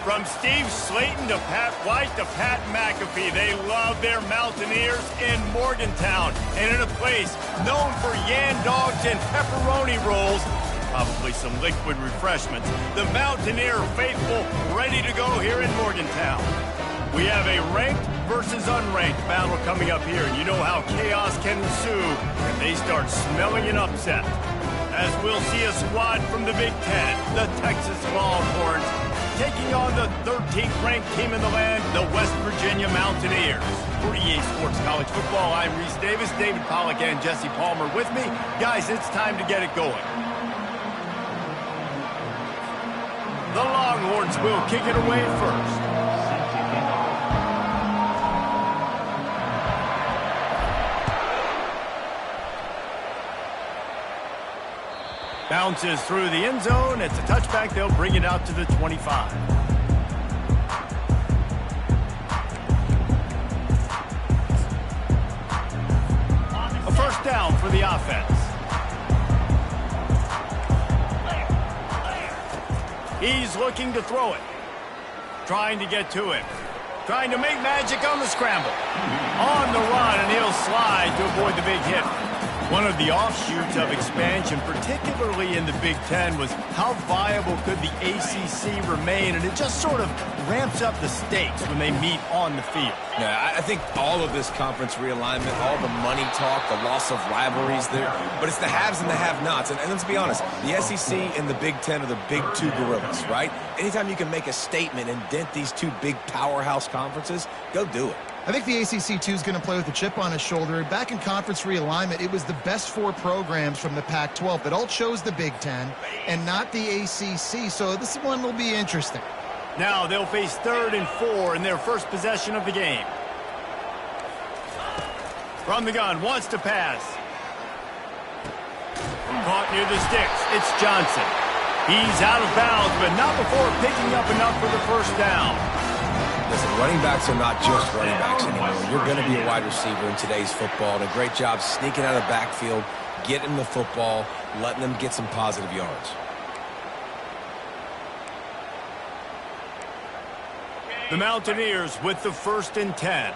From Steve Slayton to Pat White to Pat McAfee, they love their Mountaineers in Morgantown. And in a place known for Yan Dogs and pepperoni rolls, probably some liquid refreshments, the Mountaineer faithful ready to go here in Morgantown. We have a ranked versus unranked battle coming up here, and you know how chaos can ensue if they start smelling an upset. As we'll see a squad from the Big Ten, the Texas Longhorns, taking on the 13th ranked team in the land, the West Virginia Mountaineers. For EA Sports College Football, I'm Reese Davis, David Pollack and Jesse Palmer with me. Guys, it's time to get it going. The Longhorns will kick it away first. Bounces through the end zone. It's a touchback. They'll bring it out to the 25. A first down for the offense. He's looking to throw it. Trying to get to it. Trying to make magic on the scramble. On the run, and he'll slide to avoid the big hit. One of the offshoots of expansion, particularly in the Big Ten, was how viable could the ACC remain, and it just sort of ramps up the stakes when they meet on the field. Yeah, I think all of this conference realignment, all the money talk, the loss of rivalries there, but it's the haves and the have-nots. And let's be honest, the SEC and the Big Ten are the big two gorillas, right? Anytime you can make a statement and dent these two big powerhouse conferences, go do it. I think the ACC, too, is going to play with a chip on his shoulder. Back in conference realignment, it was the best four programs from the Pac-12 that all chose the Big Ten and not the ACC, so this one will be interesting. Now they'll face 3rd and 4 in their first possession of the game. From the gun, wants to pass. Caught near the sticks. It's Johnson. He's out of bounds, but not before picking up enough for the first down. Listen, running backs are not just running backs anymore. You're going to be a wide receiver in today's football. And a great job sneaking out of the backfield, getting the football, letting them get some positive yards. The Mountaineers with the 1st and 10.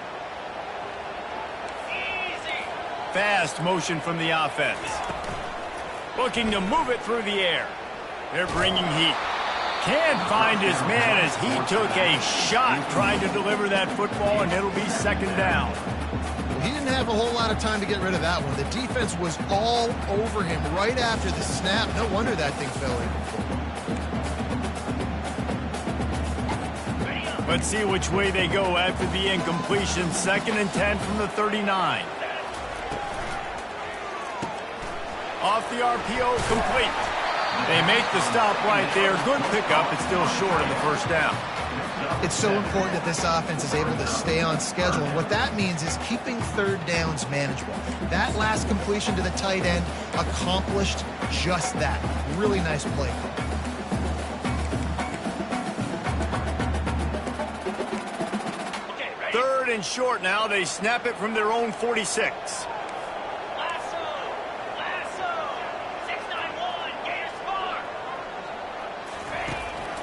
Fast motion from the offense. Looking to move it through the air. They're bringing heat. Can't find his man as he took a shot trying to deliver that football, and it'll be 2nd down. Well, he didn't have a whole lot of time to get rid of that one. The defense was all over him right after the snap. No wonder that thing fell in. Let's see which way they go after the incompletion. 2nd and 10 from the 39. Off the RPO, complete. They make the stop right there. Good pickup. It's still short of the 1st down. It's so important that this offense is able to stay on schedule. And what that means is keeping 3rd downs manageable. That last completion to the tight end accomplished just that. Really nice play. 3rd and short now. They snap it from their own 46.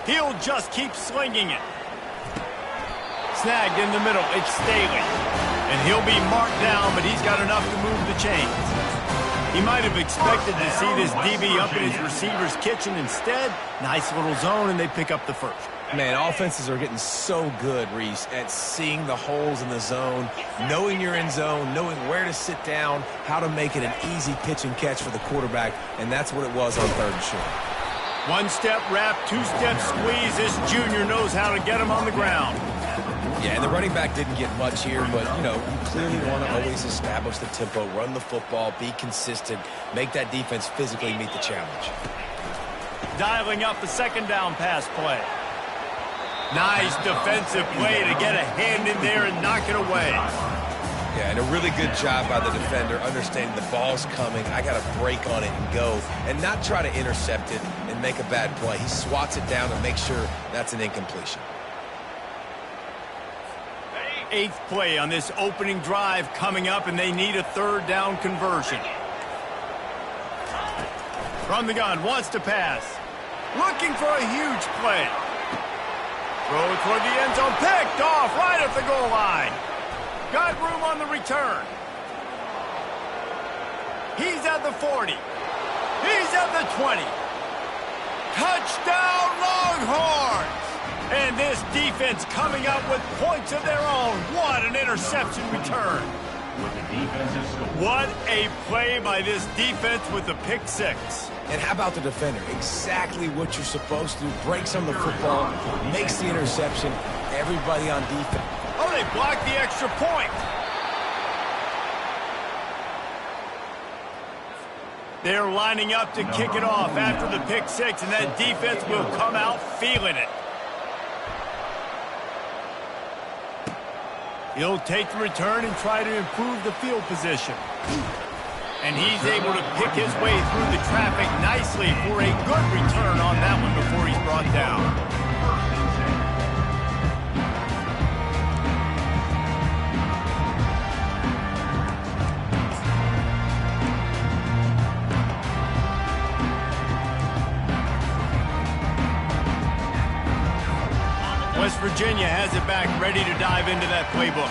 He'll just keep slinging it. Snagged in the middle. It's Staley. And he'll be marked down, but he's got enough to move the chains. He might have expected to see this DB up in his receiver's kitchen. Instead, nice little zone, and they pick up the 1st. Man, offenses are getting so good, Reese, at seeing the holes in the zone, knowing you're in zone, knowing where to sit down, how to make it an easy pitch and catch for the quarterback, and that's what it was on 3rd and short. 1-step wrap, 2-step squeeze. This junior knows how to get him on the ground. Yeah, and the running back didn't get much here, but, you know, you clearly want to always establish the tempo, run the football, be consistent, make that defense physically meet the challenge. Dialing up the 2nd down pass play. Nice defensive play to get a hand in there and knock it away. Yeah, and a really good job by the defender, understanding the ball's coming, I got to break on it and go, and not try to intercept it and make a bad play. He swats it down and makes sure that's an incompletion. 8th play on this opening drive coming up, and they need a 3rd down conversion. From the gun, wants to pass. Looking for a huge play. Throw toward the end zone. Picked off right at the goal line. Got room on the return. He's at the 40. He's at the 20. Touchdown, Longhorns! And this defense coming up with points of their own. What an interception return. What a play by this defense with the pick six. And how about the defender? Exactly what you're supposed to do. Breaks on the football, makes the interception. Everybody on defense. Oh, they blocked the extra point. They're lining up to kick it off after the pick six, and that defense will come out feeling it. He'll take the return and try to improve the field position. And he's able to pick his way through the traffic nicely for a good return on that one before he's brought down. West Virginia has it back, ready to dive into that playbook.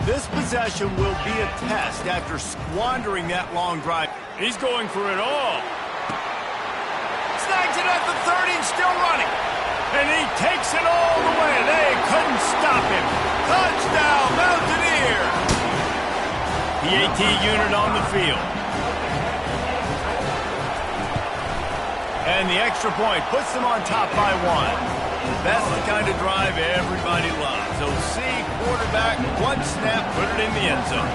This possession will be a test after squandering that long drive. He's going for it all. Snags it at the 30 and still running. And he takes it all the way. They couldn't stop him. Touchdown, Mountaineer! The AT unit on the field. And the extra point puts them on top by one. That's the kind of drive everybody loves. OC, quarterback, one snap, put it in the end zone.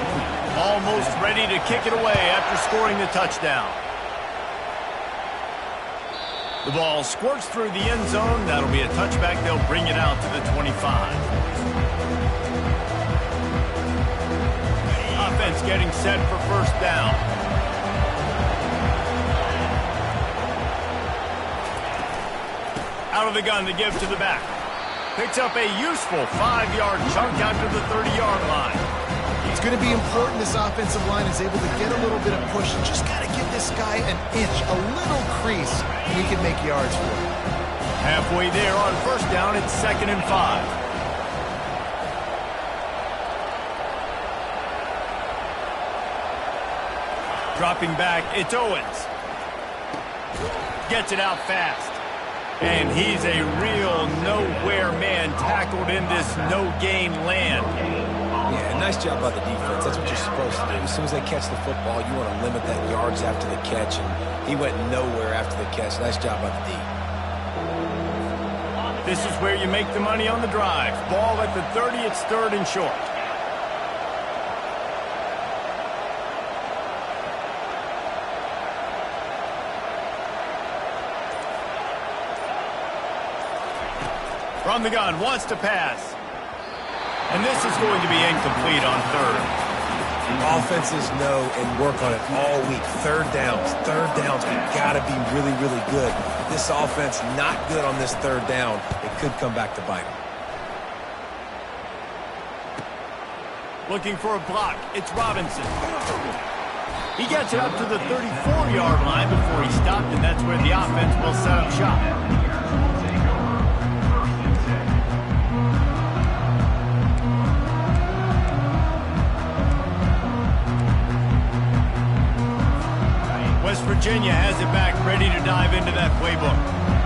Almost ready to kick it away after scoring the touchdown. The ball squirts through the end zone. That'll be a touchback. They'll bring it out to the 25. Offense getting set for first down. Out of the gun to give to the back. Picks up a useful 5-yard chunk out to the 30-yard line. It's going to be important this offensive line is able to get a little bit of push and just got to give this guy an inch, a little crease, and he can make yards for it. Halfway there on first down, it's 2nd and 5. Dropping back, it's Owens. Gets it out fast. And he's a real nowhere man tackled in this no-gain land. Yeah, nice job by the defense. That's what you're supposed to do. As soon as they catch the football, you want to limit that yards after the catch, and he went nowhere after the catch. Nice job by the D. This is where you make the money on the drive. Ball at the 30, it's 3rd and short. From the gun, wants to pass. And this is going to be incomplete on 3rd. Offenses know and work on it all week. Third downs, we've got to be really, really good. This offense not good on this 3rd down. It could come back to bite them. Looking for a block. It's Robinson. He gets it up to the 34-yard line before he stopped, and that's where the offense will set up shop. West Virginia has it back, ready to dive into that playbook.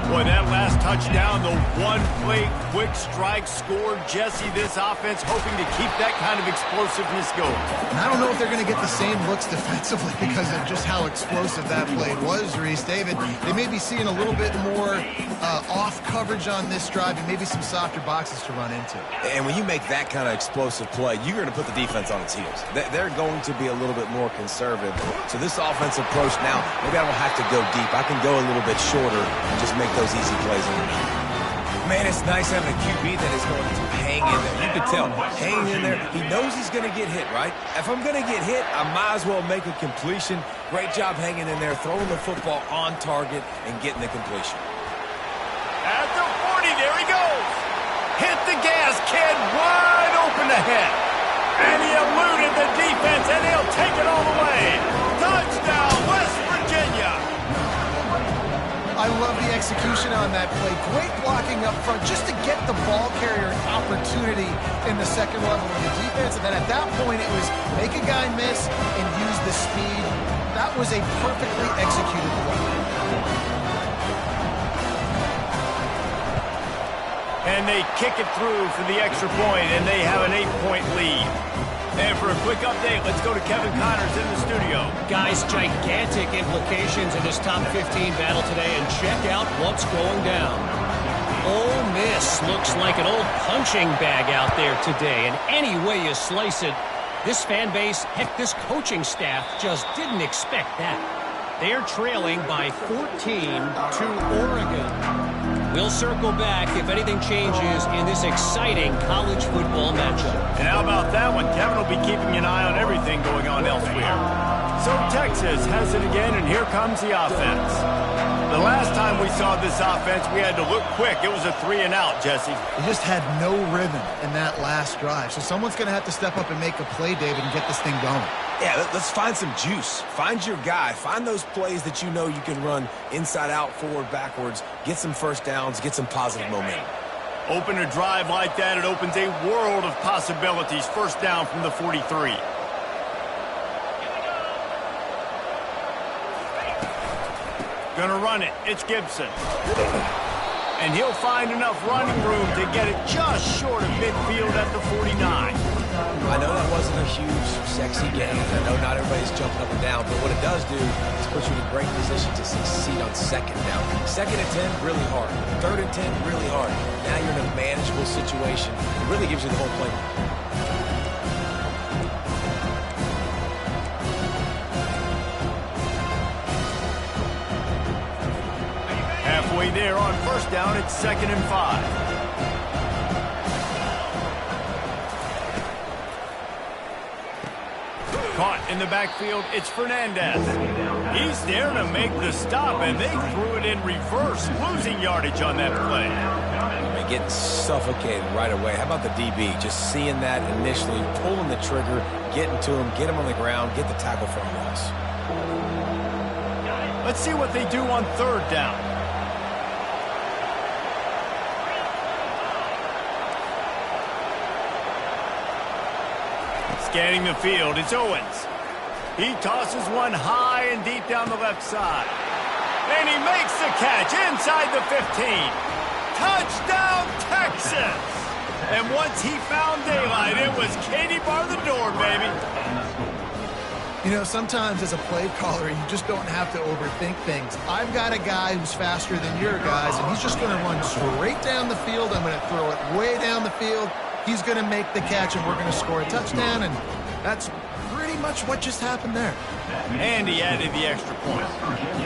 Boy, that last touchdown, the one-play quick strike scored. Jesse, this offense hoping to keep that kind of explosiveness going. And I don't know if they're going to get the same looks defensively because of just how explosive that play was, Reese. David, they may be seeing a little bit more off coverage on this drive and maybe some softer boxes to run into. And when you make that kind of explosive play, you're going to put the defense on its heels. They're going to be a little bit more conservative. So this offensive approach now, maybe I don't have to go deep. I can go a little bit shorter and just make those easy plays underneath. Man, it's nice having a QB that is going to hang in there. You can tell, hanging in there, he knows he's going to get hit, right? If I'm going to get hit, I might as well make a completion. Great job hanging in there, throwing the football on target and getting the completion. At the 40, there he goes. Hit the gas, kid, wide open ahead. And he eluded the defense, and he'll take it all the way. Touchdown, West Virginia. I I love the execution on that play. Great blocking up front just to get the ball carrier an opportunity in the second level of the defense. And then at that point, it was make a guy miss and use the speed. That was a perfectly executed play. And they kick it through for the extra point, and they have an 8-point lead. And for a quick update, let's go to Kevin Connors in the studio. Guys, gigantic implications in this top 15 battle today, and check out what's going down. Ole Miss looks like an old punching bag out there today, and any way you slice it, this fan base, heck, this coaching staff just didn't expect that. They're trailing by 14 to Oregon. We'll circle back if anything changes in this exciting college football matchup. And how about that one? Kevin will be keeping an eye on everything going on elsewhere. So Texas has it again, and here comes the offense. The last time we saw this offense, we had to look quick. It was a 3-and-out, Jesse. They just had no rhythm in that last drive. So someone's going to have to step up and make a play, David, and get this thing going. Yeah, let's find some juice. Find your guy. Find those plays that you know you can run inside out, forward, backwards. Get some first downs. Get some positive momentum. Open a drive like that, it opens a world of possibilities. First down from the 43. Gonna run it. It's Gibson. And he'll find enough running room to get it just short of midfield at the 49. I know that wasn't a huge, sexy game. I know not everybody's jumping up and down, but what it does do is put you in a great position to succeed on second down. Second and 10, really hard. Third and 10, really hard. Now you're in a manageable situation. It really gives you the whole play. Halfway there on first down, it's 2nd and 5. Caught in the backfield, it's Fernandez. He's there to make the stop, and they threw it in reverse, losing yardage on that play. They're getting suffocated right away. How about the DB? Just seeing that initially, pulling the trigger, getting to him, get him on the ground, get the tackle for a loss. Let's see what they do on third down. Scanning the field, it's Owens. He tosses one high and deep down the left side. And he makes the catch inside the 15. Touchdown, Texas! And once he found daylight, it was Katie bar the door, baby. You know, sometimes as a play caller, you just don't have to overthink things. I've got a guy who's faster than your guys, and he's just going to run straight down the field. I'm going to throw it way down the field. He's going to make the catch, and we're going to score a touchdown, and that's pretty much what just happened there. And he added the extra point.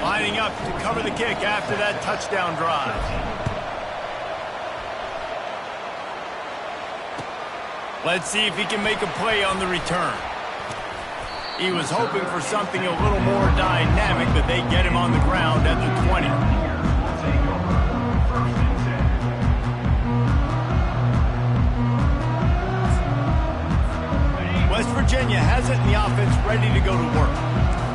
Lining up to cover the kick after that touchdown drive. Let's see if he can make a play on the return. He was hoping for something a little more dynamic, but they get him on the ground at the 20. West Virginia has it, and the offense ready to go to work.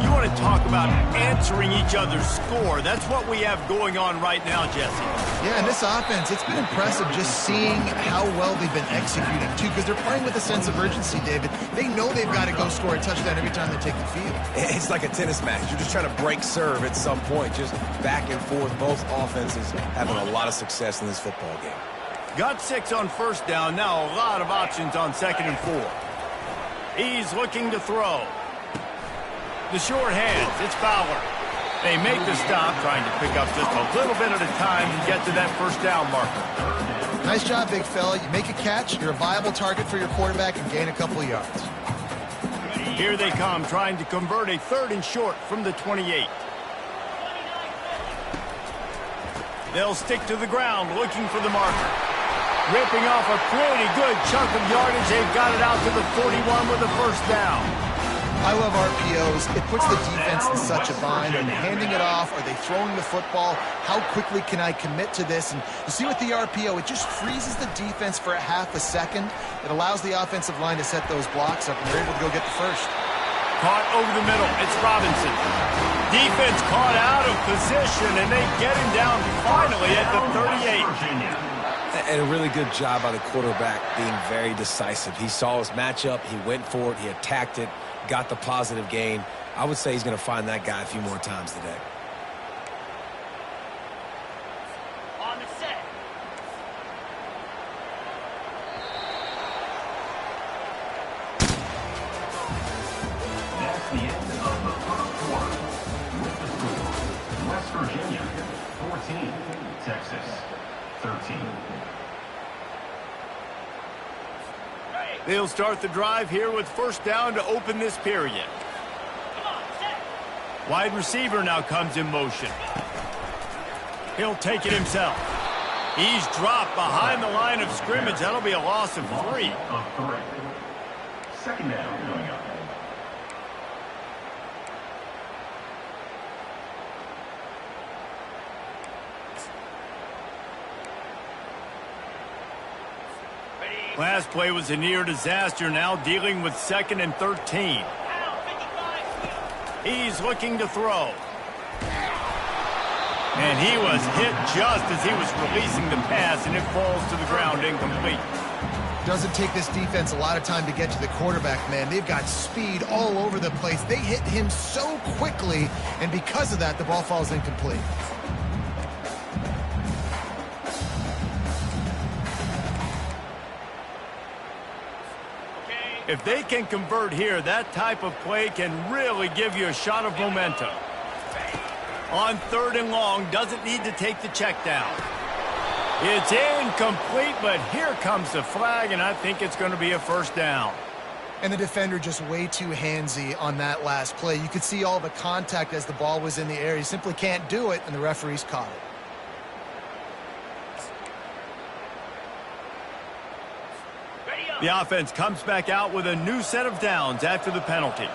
You want to talk about answering each other's score. That's what we have going on right now, Jesse. Yeah, and this offense, it's been impressive just seeing how well they've been executing, too, because they're playing with a sense of urgency, David. They know they've got to go score a touchdown every time they take the field. It's like a tennis match. You're just trying to break serve at some point, just back and forth. Both offenses having a lot of success in this football game. Got 6 on first down. Now a lot of options on 2nd and 4. He's looking to throw. The short hands, it's Fowler. They make the stop, trying to pick up just a little bit at a time to get to that first down marker. Nice job, big fella. You make a catch, you're a viable target for your quarterback, and gain a couple of yards. Here they come, trying to convert a 3rd and short from the 28. They'll stick to the ground, looking for the marker. Ripping off a pretty good chunk of yardage. They've got it out to the 41 with a first down. I love RPOs. It puts the defense in such a bind. Are they handing it off? Are they throwing the football? How quickly can I commit to this? And you see with the RPO, it just freezes the defense for a half a second. It allows the offensive line to set those blocks up, and they're able to go get the first. Caught over the middle. It's Robinson. Defense caught out of position, and they get him down finally at the 38. And a really good job by the quarterback being very decisive. He saw his matchup. He went for it. He attacked it, got the positive gain. I would say he's going to find that guy a few more times today. On the set. That's the end of the first quarter. With the score, West Virginia 14, Texas 13. They'll start the drive here with first down to open this period. Wide receiver now comes in motion. He'll take it himself. He's dropped behind the line of scrimmage. That'll be a loss of 3. Second down coming up. Last play was a near disaster, now dealing with 2nd and 13. He's looking to throw. And he was hit just as he was releasing the pass, and it falls to the ground incomplete. Doesn't take this defense a lot of time to get to the quarterback, man. They've got speed all over the place. They hit him so quickly, and because of that, the ball falls incomplete. If they can convert here, that type of play can really give you a shot of momentum. On 3rd and long, doesn't need to take the check down. It's incomplete, but here comes the flag, and I think it's going to be a first down. And the defender just way too handsy on that last play. You could see all the contact as the ball was in the air. He simply can't do it, and the referees caught it. The offense comes back out with a new set of downs after the penalty.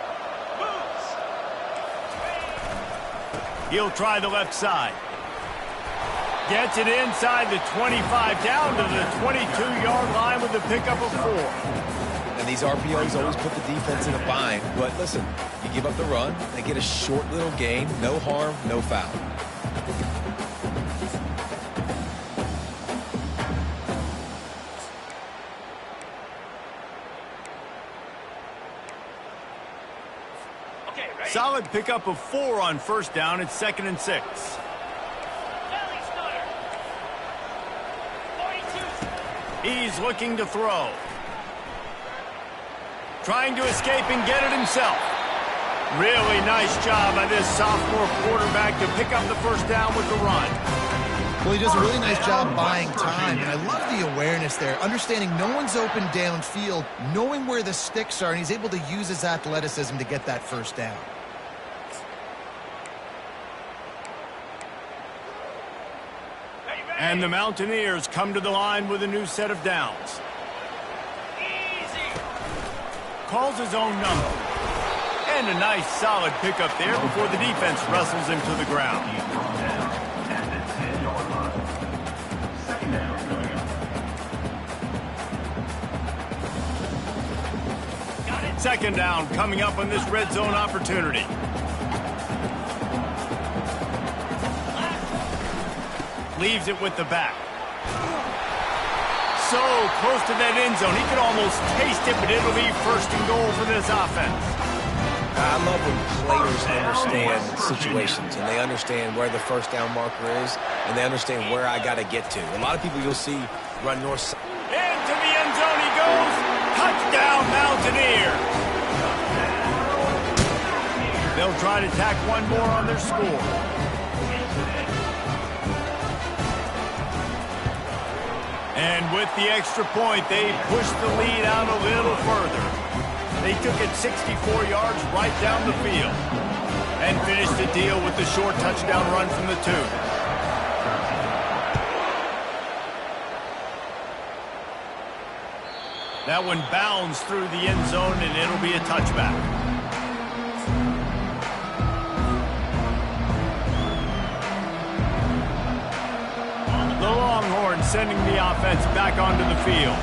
He'll try the left side. Gets it inside the 25, down to the 22-yard line with the pickup of 4. And these RPOs always put the defense in a bind. But listen, you give up the run, they get a short little gain, no harm, no foul. Solid pickup of 4 on first down. It's 2nd and 6. He's looking to throw. Trying to escape and get it himself. Really nice job by this sophomore quarterback to pick up the first down with the run. Well, he does a really nice job buying time, and I love the awareness there, understanding no one's open downfield, knowing where the sticks are, and he's able to use his athleticism to get that first down. And the Mountaineers come to the line with a new set of downs. Calls his own number. And a nice solid pickup there before the defense wrestles him to the ground. Second down coming up on this red zone opportunity. Leaves it with the back. So close to that end zone. He could almost taste it, but it'll be 1st and goal for this offense. I love when players understand situations, and they understand where the first down marker is, and they understand where I got to get to. A lot of people you'll see run north side. Into the end zone he goes. Touchdown, Mountaineers. They'll try to tack one more on their score. And with the extra point, they pushed the lead out a little further. They took it 64 yards right down the field and finished the deal with the short touchdown run from the 2. That one bounds through the end zone, and it'll be a touchback. The Longhorns sending the offense back onto the field.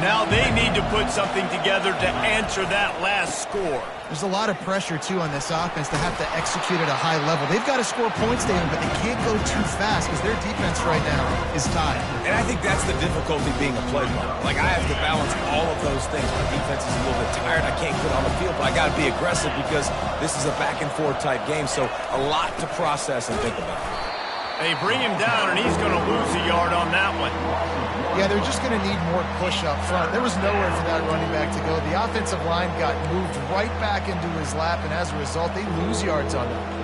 Now they need to put something together to answer that last score. There's a lot of pressure, too, on this offense to have to execute at a high level. They've got to score points, David, but they can't go too fast because their defense right now is tied. And I think that's the difficulty being a play caller. Like, I have to balance all of those things. My defense is a little bit tired. I can't get on the field, but I got to be aggressive because this is a back-and-forth type game, so a lot to process and think about. They bring him down, and he's going to lose a yard on that one. Yeah, they're just going to need more push up front. There was nowhere for that running back to go. The offensive line got moved right back into his lap, and as a result, they lose yards on that.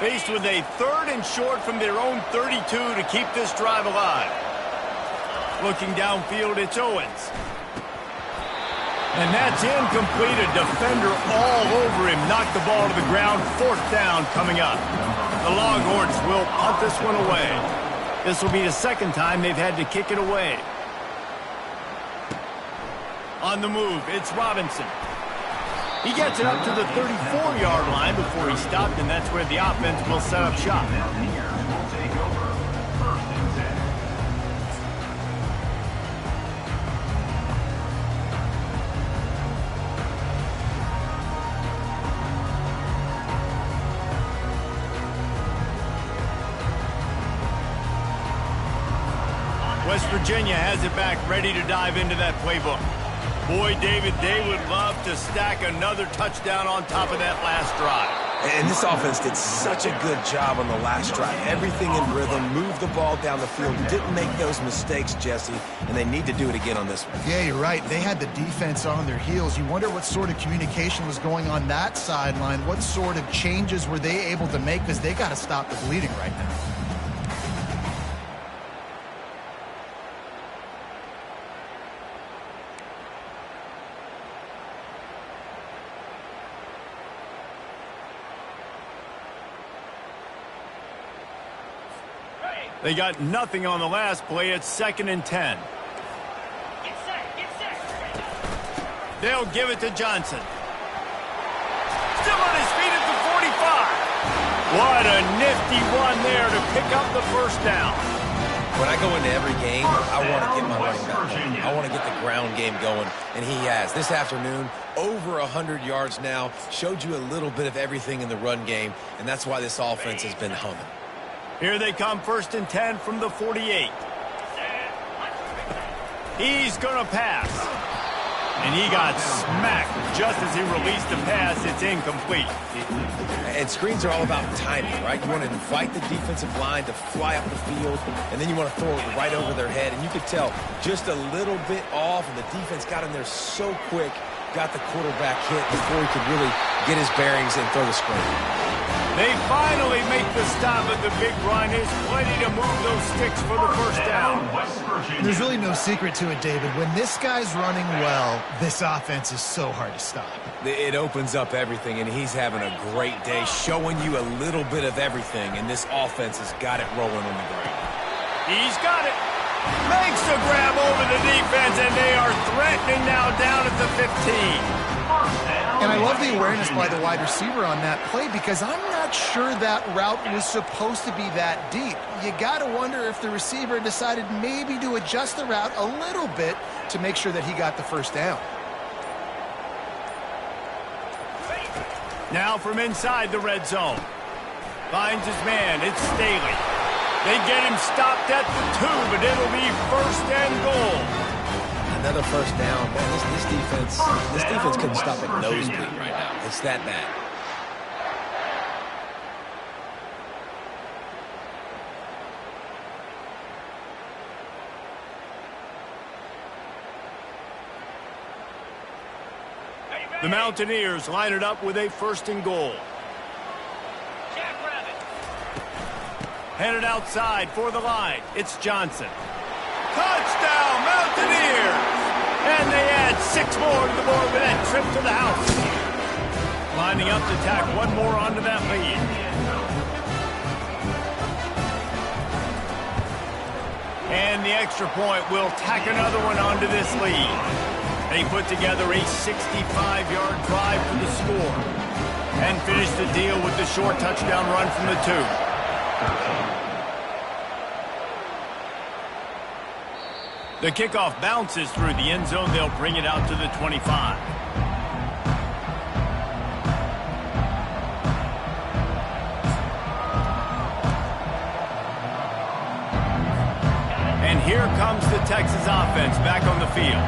Faced with a 3rd and short from their own 32 to keep this drive alive. Looking downfield, it's Owens. And that's incomplete. A defender all over him. Knocked the ball to the ground. 4th down coming up. The Longhorns will punt this one away. This will be the 2nd time they've had to kick it away. On the move, it's Robinson. He gets it up to the 34-yard line before he stopped, and that's where the offense will set up shop. West Virginia has it back, ready to dive into that playbook. Boy, David, they would love to stack another touchdown on top of that last drive. And this offense did such a good job on the last drive. Everything in rhythm, moved the ball down the field, didn't make those mistakes, Jesse, and they need to do it again on this one. Yeah, you're right. They had the defense on their heels. You wonder what sort of communication was going on that sideline. What sort of changes were they able to make, because they got to stop the bleeding right now. They got nothing on the last play. It's 2nd and 10. Get set, get set. They'll give it to Johnson. Still on his feet at the 45. What a nifty run there to pick up the 1st down. When I go into every game, I want to get my running back going. I want to get the ground game going, and he has. This afternoon, over 100 yards now, showed you a little bit of everything in the run game, and that's why this offense has been humming. Here they come, 1st and 10 from the 48. He's going to pass. And he got smacked just as he released the pass. It's incomplete. And screens are all about timing, right? You want to invite the defensive line to fly up the field, and then you want to throw it right over their head. And you could tell just a little bit off, and the defense got in there so quick, got the quarterback hit before he could really get his bearings and throw the screen. They finally make the stop at the big run. Is plenty to move those sticks for the 1st down. There's really no secret to it, David. When this guy's running well, this offense is so hard to stop. It opens up everything, and he's having a great day, showing you a little bit of everything, and this offense has got it rolling on the ground. He's got it. Makes the grab over the defense, and they are threatening now down at the 15. And I love the awareness by the wide receiver on that play, because I'm not sure that route was supposed to be that deep. You got to wonder if the receiver decided maybe to adjust the route a little bit to make sure that he got the 1st down. Now from inside the red zone. Finds his man. It's Staley. They get him stopped at the 2, but it'll be 1st and goal. Another 1st down. Man, this defense couldn't stop a nosebleed right now. It's that bad. The Mountaineers line it up with a 1st and goal. Headed outside for the line. It's Johnson. Touchdown, Mountaineers! And they add 6 more to the board with that trip to the house. Lining up to tack one more onto that lead. And the extra point will tack another one onto this lead. They put together a 65-yard drive for the score and finished the deal with the short touchdown run from the 2. The kickoff bounces through the end zone. They'll bring it out to the 25. And here comes the Texas offense back on the field.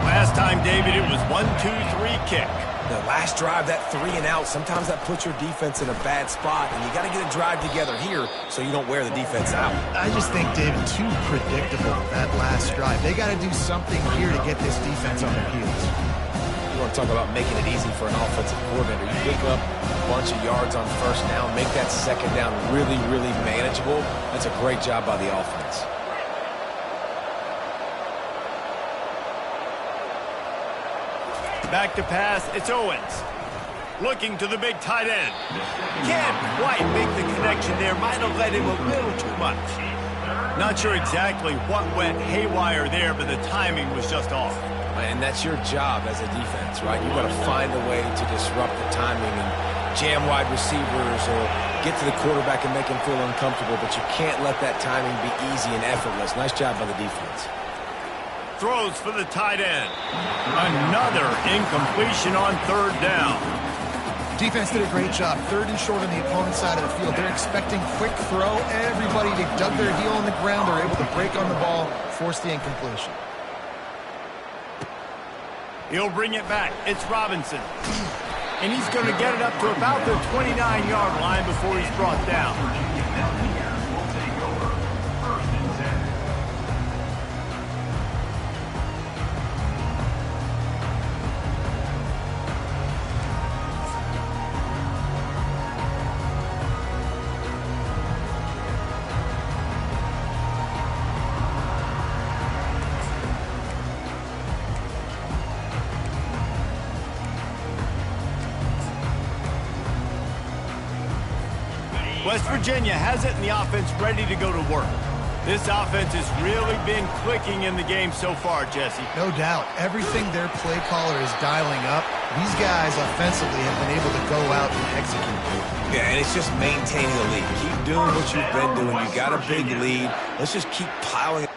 Last time, David, it was 1-2-3 kick. The last drive, that 3 and out, sometimes that puts your defense in a bad spot, and you got to get a drive together here so you don't wear the defense out. I just think, David, too predictable, that last drive. They got to do something here to get this defense on their heels. You want to talk about making it easy for an offensive coordinator. You pick up a bunch of yards on first down, make that second down really, really manageable. That's a great job by the offense. Back to pass, it's Owens. Looking to the big tight end. Can't quite make the connection there. Might have led him a little too much. Not sure exactly what went haywire there, but the timing was just off. And that's your job as a defense, right? You've got to find a way to disrupt the timing and jam wide receivers or get to the quarterback and make him feel uncomfortable, but you can't let that timing be easy and effortless. Nice job by the defense. Throws for the tight end. Another incompletion on third down. Defense did a great job. Third and short on the opponent's side of the field. They're expecting quick throw. Everybody, they dug their heel on the ground. They're able to break on the ball, force the incompletion. He'll bring it back. It's Robinson. And he's going to get it up to about the 29-yard line before he's brought down. West Virginia has it and the offense ready to go to work. This offense has really been clicking in the game so far, Jesse. No doubt. Everything their play caller is dialing up, these guys offensively have been able to go out and execute. Yeah, and it's just maintaining the lead. Keep doing what you've been doing. You got a big lead. Let's just keep piling.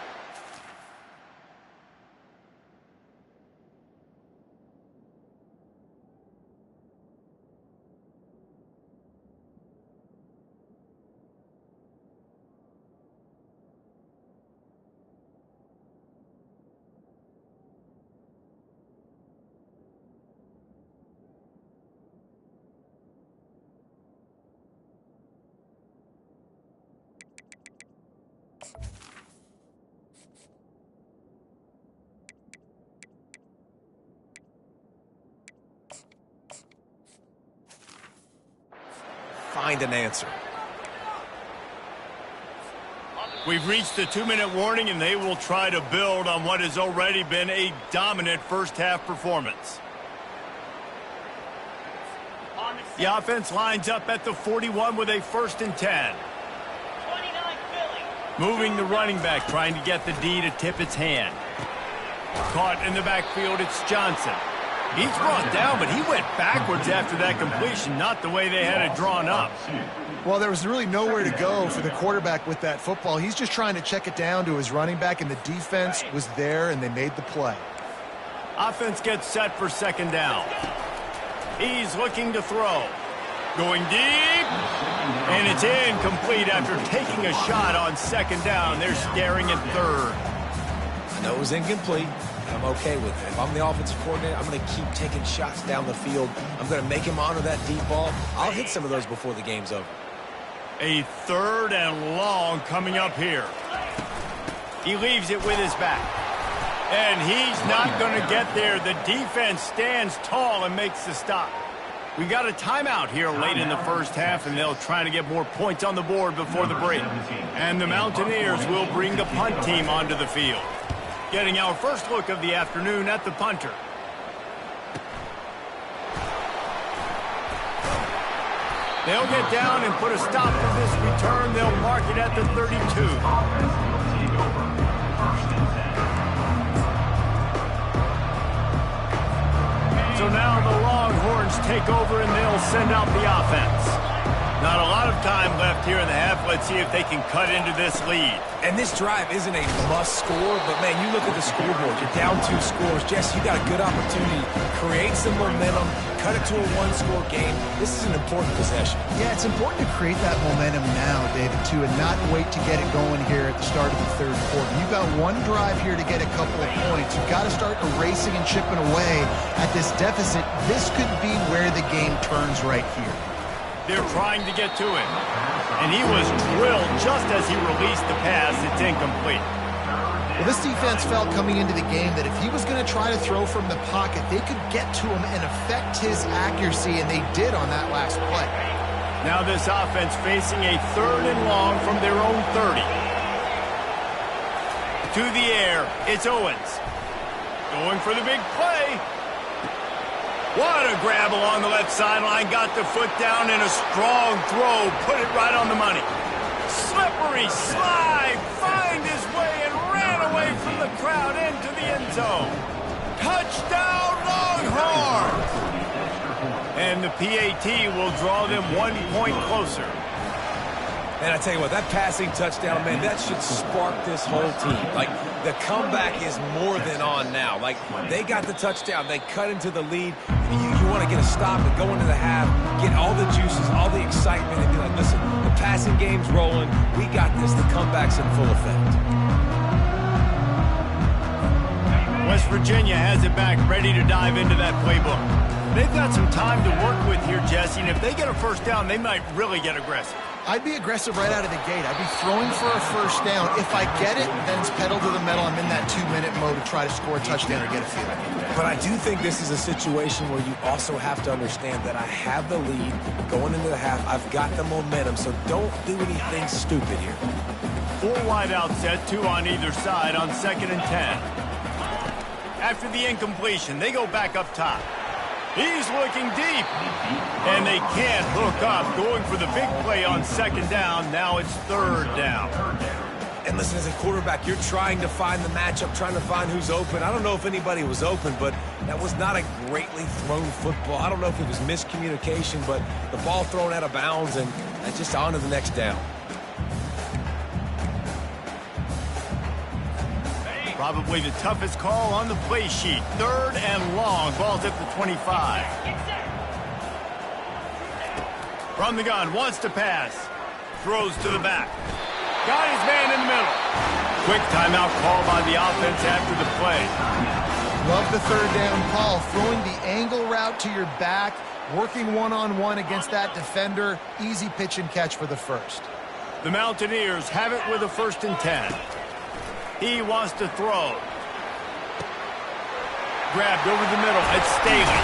Find an answer. We've reached the 2-minute warning, and they will try to build on what has already been a dominant first-half performance. The offense lines up at the 41 with a 1st and 10. 29 Philly. Moving the running back, trying to get the D to tip its hand. Caught in the backfield, it's Johnson. He's brought down, but he went backwards after that completion, not the way they had it drawn up. Well, there was really nowhere to go for the quarterback with that football. He's just trying to check it down to his running back, and the defense was there, and they made the play. Offense gets set for 2nd down. He's looking to throw. Going deep, and it's incomplete after taking a shot on 2nd down. They're staring at 3rd. I know it was incomplete. I'm okay with it. If I'm the offensive coordinator, I'm going to keep taking shots down the field. I'm going to make him honor that deep ball. I'll hit some of those before the game's over. A 3rd and long coming up here. He leaves it with his back. And he's not going to get there. The defense stands tall and makes the stop. We got a timeout here late in the first half, and they'll try to get more points on the board before the break. And the Mountaineers will bring the punt team onto the field. Getting our first look of the afternoon at the punter. They'll get down and put a stop to this return. They'll mark it at the 32. So now the Longhorns take over and they'll send out the offense. Not a lot of time left here in the half. Let's see if they can cut into this lead. And this drive isn't a must score, but man, you look at the scoreboard, you're down 2 scores. Jess, you got a good opportunity to create some momentum, cut it to a 1-score game. This is an important possession. Yeah, it's important to create that momentum now, David, too, and not wait to get it going here at the start of the third quarter. You've got one drive here to get a couple of points. You've got to start erasing and chipping away at this deficit. This could be where the game turns right here. They're trying to get to him. And he was drilled just as he released the pass. It's incomplete. Well, this defense felt coming into the game that if he was going to try to throw from the pocket, they could get to him and affect his accuracy, and they did on that last play. Now this offense facing a 3rd and long from their own 30. To the air, it's Owens. Going for the big play. What a grab along the left sideline. Got the foot down in a strong throw. Put it right on the money. Slippery slide. Find his way and ran away from the crowd into the end zone. Touchdown Longhorns. And the PAT will draw them 1 point closer. And I tell you what, that passing touchdown, man, that should spark this whole team. Like, the comeback is more than on now. Like, they got the touchdown. They cut into the lead. You want to get a stop and go into the half, get all the juices, all the excitement, and be like, listen, the passing game's rolling. We got this. The comeback's in full effect. West Virginia has it back, ready to dive into that playbook. They've got some time to work with here, Jesse, and if they get a first down, they might really get aggressive. I'd be aggressive right out of the gate. I'd be throwing for a first down. If I get it, then it's pedal to the metal. I'm in that 2-minute mode to try to score a touchdown or get a field goal. But I do think this is a situation where you also have to understand that I have the lead going into the half. I've got the momentum, so don't do anything stupid here. 4 wide out set, 2 on either side on 2nd and 10. After the incompletion, they go back up top. He's looking deep, and they can't hook up. Going for the big play on 2nd down. Now it's 3rd down. And listen, as a quarterback, you're trying to find the matchup, trying to find who's open. I don't know if anybody was open, but that was not a greatly thrown football. I don't know if it was miscommunication, but the ball thrown out of bounds, and just on to the next down. Probably the toughest call on the play sheet. 3rd and long. Ball's at the 25. From the gun. Wants to pass. Throws to the back. Got his man in the middle. Quick timeout call by the offense after the play. Love the 3rd down call. Throwing the angle route to your back. Working one-on-one against that defender. Easy pitch and catch for the first. The Mountaineers have it with a 1st and 10. He wants to throw. Grabbed over the middle. It's Staley.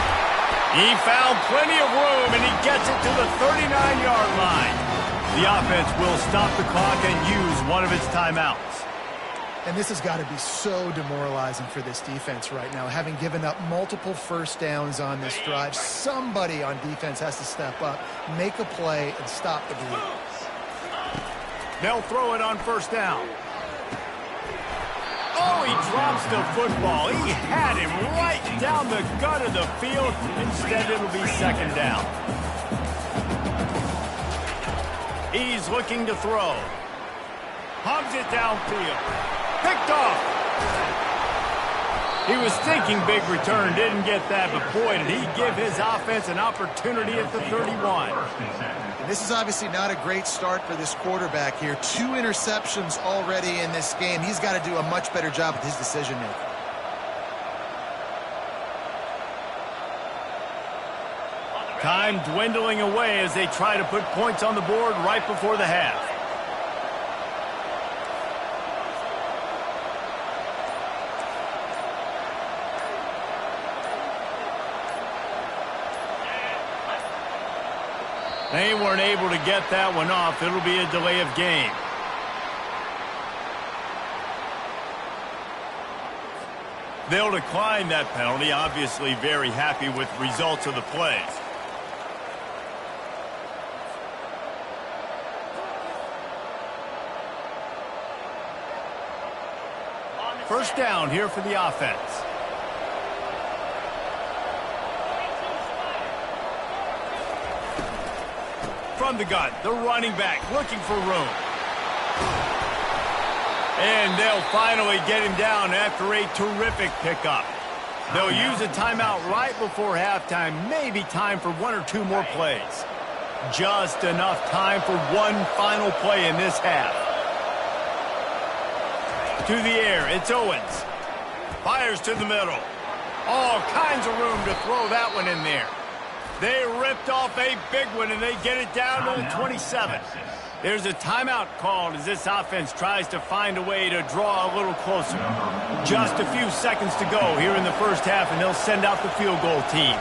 He found plenty of room, and he gets it to the 39-yard line. The offense will stop the clock and use one of its timeouts. And this has got to be so demoralizing for this defense right now. Having given up multiple first downs on this drive, somebody on defense has to step up, make a play, and stop the bleed. They'll throw it on 1st down. Oh, he drops the football. He had him right down the gut of the field. Instead, it'll be 2nd down. He's looking to throw. Pumps it downfield. Picked off. He was thinking big return, didn't get that, but boy, did he give his offense an opportunity at the 31. This is obviously not a great start for this quarterback here. 2 interceptions already in this game. He's got to do a much better job with his decision-making. Time dwindling away as they try to put points on the board right before the half. They weren't able to get that one off. It'll be a delay of game. They'll decline that penalty. Obviously very happy with results of the play. First down here for the offense. From the gun, the running back looking for room. And they'll finally get him down after a terrific pickup. They'll use a timeout right before halftime, maybe time for one or two more plays. Just enough time for one final play in this half. To the air, it's Owens. Fires to the middle. All kinds of room to throw that one in there. They ripped off a big one, and they get it down to the 27. There's a timeout called as this offense tries to find a way to draw a little closer. Just a few seconds to go here in the first half, and they'll send out the field goal team.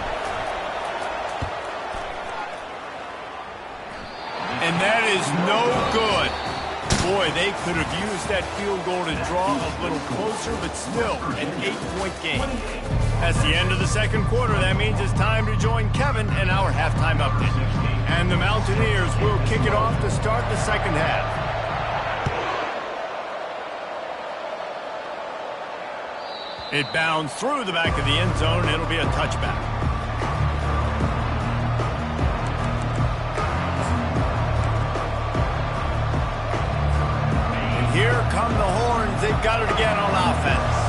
And that is no good. Boy, they could have used that field goal to draw a little closer, but still an 8-point game. That's the end of the second quarter. That means it's time to join Kevin and our halftime update. And the Mountaineers will kick it off to start the second half. It bounds through the back of the end zone. It'll be a touchback. Here come the horns. They've got it again on offense.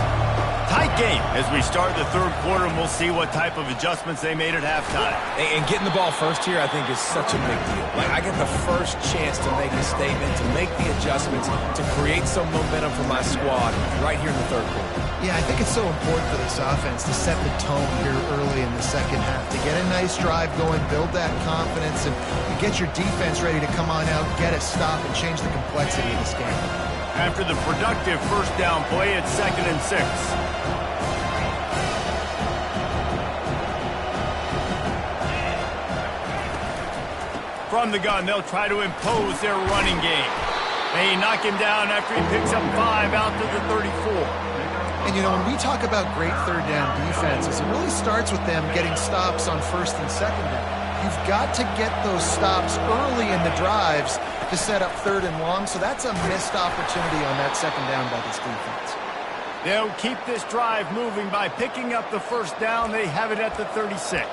Tight game as we start the third quarter, and we'll see what type of adjustments they made at halftime. And getting the ball first here, I think, is such a big deal. Like, I get the first chance to make a statement, to make the adjustments, to create some momentum for my squad right here in the third quarter. Yeah, I think it's so important for this offense to set the tone here early in the second half, to get a nice drive going, build that confidence, and get your defense ready to come on out, get a stop, and change the complexity of this game. After the productive first down play, it's 2nd and 6. From the gun, they'll try to impose their running game. They knock him down after he picks up 5 out to the 34. And, you know, when we talk about great third down defenses, it really starts with them getting stops on first and second down. You've got to get those stops early in the drives to set up third and long, so that's a missed opportunity on that second down by this defense. They'll keep this drive moving by picking up the first down. They have it at the 36.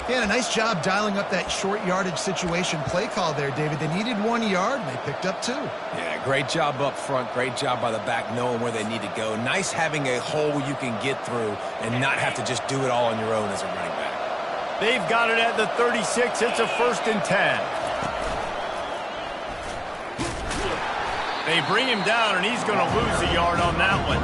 Yeah, a nice job dialing up that short yardage situation play call there, David. They needed 1 yard, and they picked up 2. Yeah, great job up front. Great job by the back knowing where they need to go. Nice having a hole you can get through and not have to just do it all on your own as a running back. They've got it at the 36. It's a 1st and 10. They bring him down, and he's going to lose a yard on that one.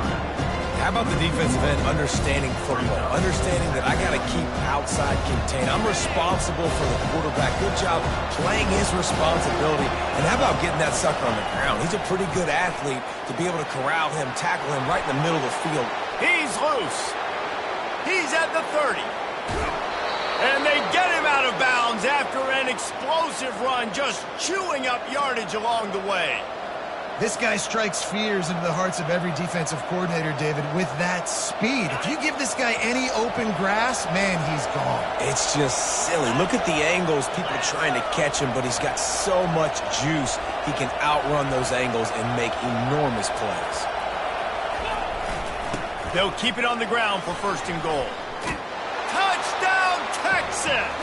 How about the defensive end understanding football, understanding that I got to keep outside contained. I'm responsible for the quarterback. Good job playing his responsibility. And how about getting that sucker on the ground? He's a pretty good athlete to be able to corral him, tackle him right in the middle of the field. He's loose. He's at the 30. And they get him out of bounds after an explosive run, just chewing up yardage along the way. This guy strikes fears into the hearts of every defensive coordinator, David, with that speed. If you give this guy any open grass, man, he's gone. It's just silly. Look at the angles, people trying to catch him, but he's got so much juice. He can outrun those angles and make enormous plays. They'll keep it on the ground for 1st and goal. Touchdown, Texas!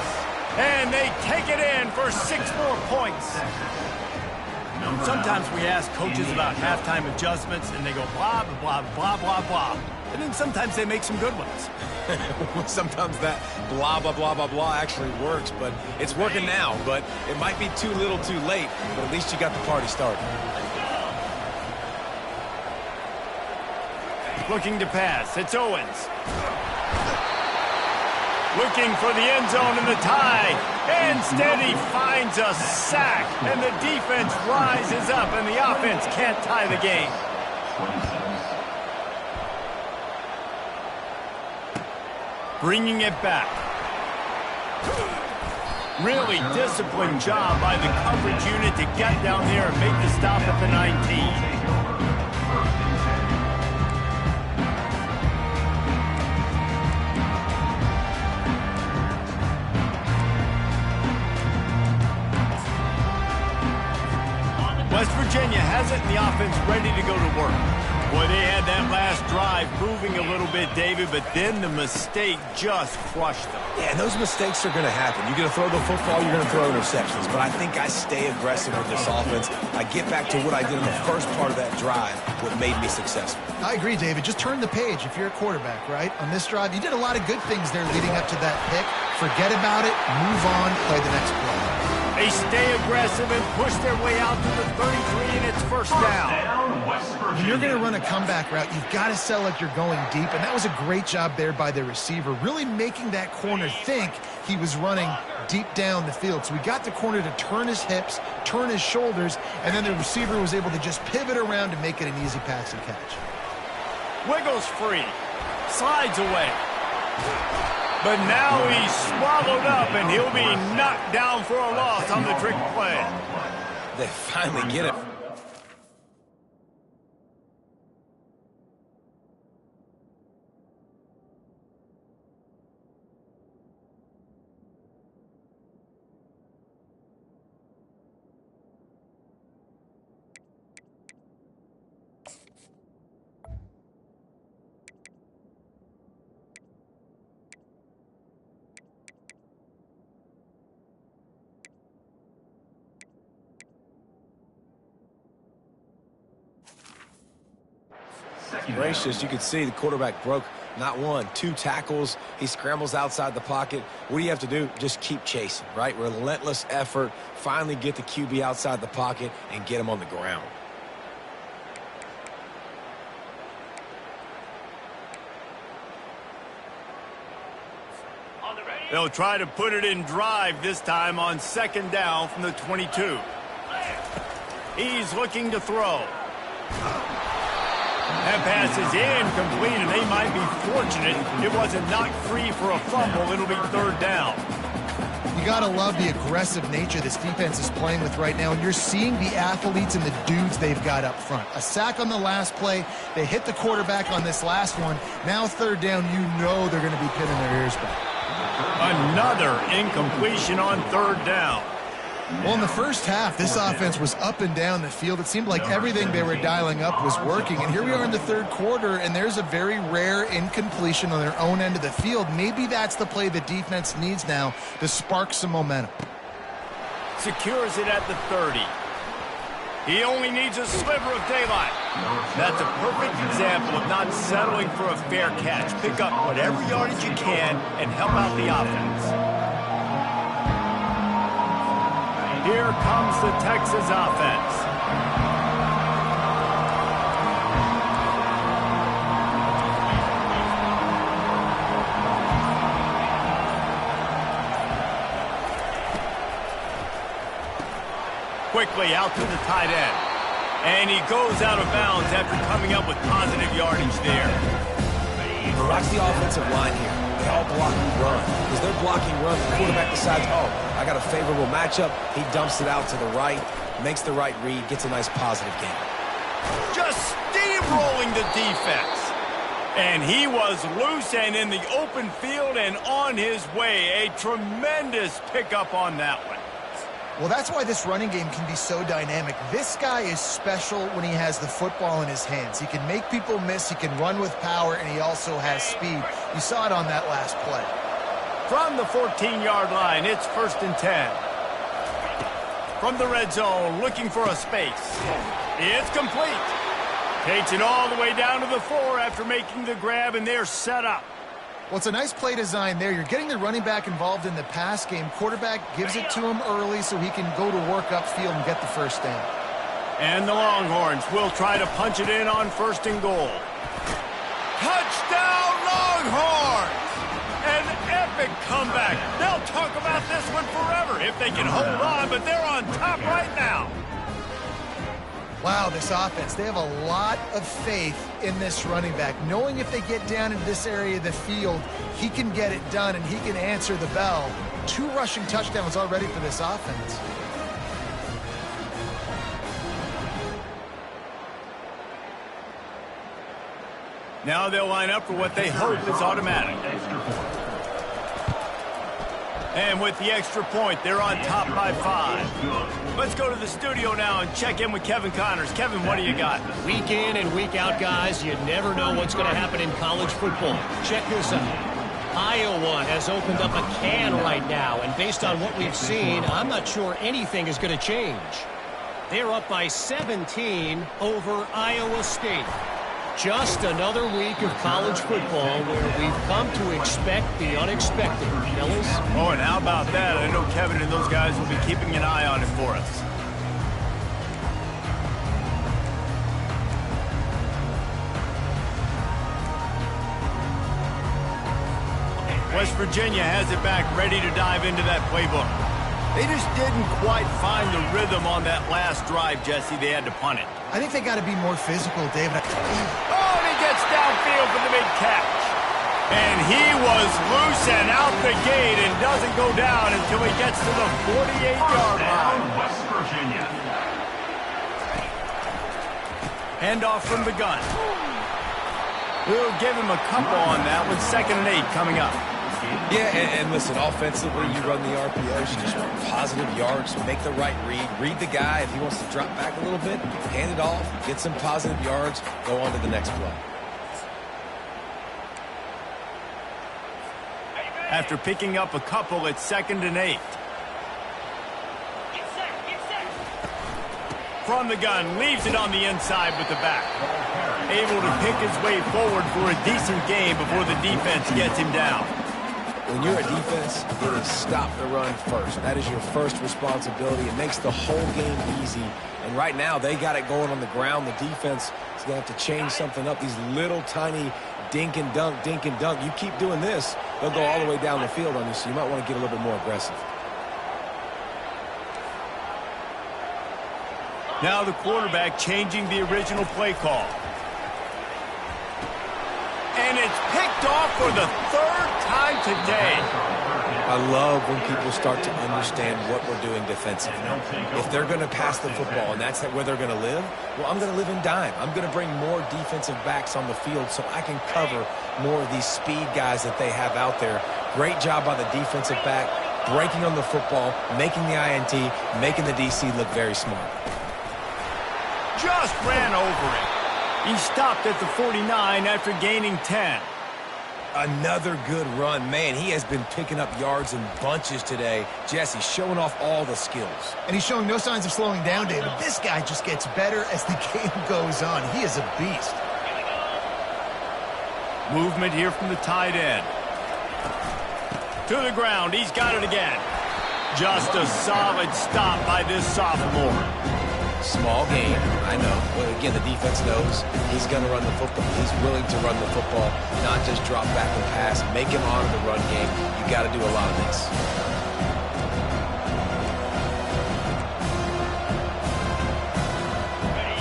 And they take it in for 6 more points. Sometimes we ask coaches about halftime adjustments, and they go blah, blah, blah, blah, blah. And then sometimes they make some good ones. Sometimes that blah, blah, blah, blah, blah actually works, but it's working now. But it might be too little too late, but at least you got the party started. Looking to pass. It's Owens. Looking for the end zone and the tie. Instead, he finds a sack, and the defense rises up, and the offense can't tie the game. Bringing it back. Really disciplined job by the coverage unit to get down there and make the stop at the 19. West Virginia has it, and the offense ready to go to work. Boy, they had that last drive moving a little bit, David, but then the mistake just crushed them. Yeah, and those mistakes are going to happen. You're going to throw the football, you're going to throw interceptions. But I think I stay aggressive with this offense. I get back to what I did in the first part of that drive, what made me successful. I agree, David. Just turn the page if you're a quarterback, right? On this drive, you did a lot of good things there leading up to that pick. Forget about it, move on, play the next play. They stay aggressive and push their way out to the 33, and it's first down. When you're going to run a comeback route, you've got to sell like you're going deep, and that was a great job there by the receiver, really making that corner think he was running deep down the field. So we got the corner to turn his hips, turn his shoulders, and then the receiver was able to just pivot around and make it an easy pass and catch. Wiggles free, slides away. But now he's swallowed up, and he'll be knocked down for a loss on the trick play. They finally get it. Gracious, you could see the quarterback broke not one, two tackles. He scrambles outside the pocket. What do you have to do? Just keep chasing, right? Relentless effort. Finally get the QB outside the pocket and get him on the ground. They'll try to put it in drive this time on second down from the 22. He's looking to throw. That pass is incomplete, and they might be fortunate it wasn't knocked free for a fumble. It'll be third down. You got to love the aggressive nature this defense is playing with right now, and you're seeing the athletes and the dudes they've got up front. A sack on the last play. They hit the quarterback on this last one. Now third down, you know they're going to be pinning their ears back. Another incompletion on third down. Well, in the first half, this offense was up and down the field. It seemed like everything they were dialing up was working. And here we are in the third quarter, and there's a very rare incompletion on their own end of the field. Maybe that's the play the defense needs now to spark some momentum. Secures it at the 30. He only needs a sliver of daylight. That's a perfect example of not settling for a fair catch. Pick up whatever yardage you can and help out the offense. Here comes the Texas offense. Quickly out to the tight end. And he goes out of bounds after coming up with positive yardage there. Watch the offensive line here. They all block and run. As they're blocking run, the quarterback decides, oh, I got a favorable matchup. He dumps it out to the right, makes the right read, gets a nice positive gain. Just steamrolling the defense. And he was loose and in the open field and on his way. A tremendous pickup on that one. Well, that's why this running game can be so dynamic. This guy is special when he has the football in his hands. He can make people miss, he can run with power, and he also has speed. You saw it on that last play. From the 14-yard line, it's 1st and 10. From the red zone, looking for a space. It's complete. Takes it all the way down to the 4 after making the grab, and they're set up. Well, it's a nice play design there. You're getting the running back involved in the pass game. Quarterback gives it to him early so he can go to work upfield and get the first down. And the Longhorns will try to punch it in on 1st and goal. Touchdown, Longhorns! An epic comeback. They'll talk about this one forever if they can hold on, but they're on top right now. Wow, this offense, they have a lot of faith in this running back. Knowing if they get down into this area of the field, he can get it done and he can answer the bell. 2 rushing touchdowns already for this offense. Now they'll line up for what they hope is automatic. And with the extra point, they're on top by 5. Let's go to the studio now and check in with Kevin Connors. Kevin, what do you got? Week in and week out, guys, you never know what's going to happen in college football. Check this out. Iowa has opened up a can right now, and based on what we've seen, I'm not sure anything is going to change. They're up by 17 over Iowa State. Just another week of college football where we've come to expect the unexpected, fellas. Oh, and how about that? I know Kevin and those guys will be keeping an eye on it for us. West Virginia has it back, ready to dive into that playbook. They just didn't quite find the rhythm on that last drive, Jesse. They had to punt it. I think they got to be more physical, David. Oh, and he gets downfield for the big catch. And he was loose and out the gate and doesn't go down until he gets to the 48-yard line. West Virginia. Handoff from the gun. We'll give him a couple on that with 2nd and 8 coming up. Yeah, and listen, offensively, you run the RPOs, you just want positive yards, make the right read the guy. If he wants to drop back a little bit, hand it off, get some positive yards, go on to the next play. After picking up a couple, it's 2nd and 8. Get set, get set. From the gun, leaves it on the inside with the back. Able to pick his way forward for a decent game before the defense gets him down. When you're a defense, it is stop the run first. That is your first responsibility. It makes the whole game easy. And right now, they got it going on the ground. The defense is going to have to change something up. These little tiny dink and dunk, dink and dunk. You keep doing this, they'll go all the way down the field on you, so you might want to get a little bit more aggressive. Now the quarterback changing the original play call. And it's picked off for the 3rd time today. I love when people start to understand what we're doing defensively. If they're going to pass the football and that's where they're going to live, well, I'm going to live in dime. I'm going to bring more defensive backs on the field so I can cover more of these speed guys that they have out there. Great job by the defensive back, breaking on the football, making the INT, making the DC look very smart. Just ran over it. He stopped at the 49 after gaining 10. Another good run. Man, he has been picking up yards in bunches today. Jesse showing off all the skills. And he's showing no signs of slowing down, David. This guy just gets better as the game goes on. He is a beast. Movement here from the tight end. To the ground. He's got it again. Just a solid stop by this sophomore. Small game, I know. But again, the defense knows he's going to run the football. He's willing to run the football, not just drop back and pass. Make him honor the run game. You got to do a lot of this.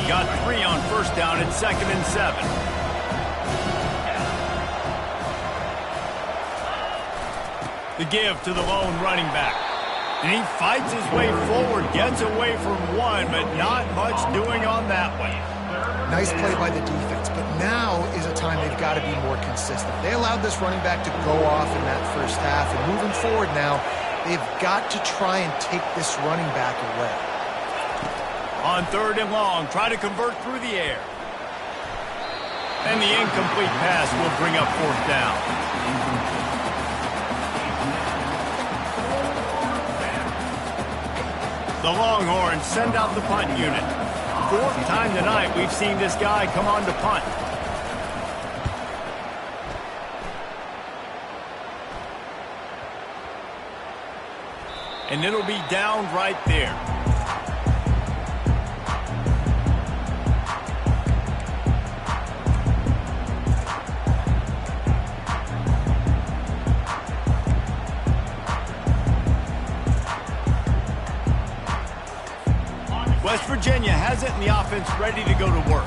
Got 3 on 1st down at 2nd and 7. The give to the lone running back. And he fights his way forward, gets away from one, but not much doing on that one. Nice play by the defense, but now is a time they've got to be more consistent. They allowed this running back to go off in that first half, and moving forward now, they've got to try and take this running back away. On 3rd and long, try to convert through the air. And the incomplete pass will bring up 4th down. The Longhorns send out the punt unit. 4th time tonight we've seen this guy come on to punt. And it'll be down right there. West Virginia has it and the offense ready to go to work.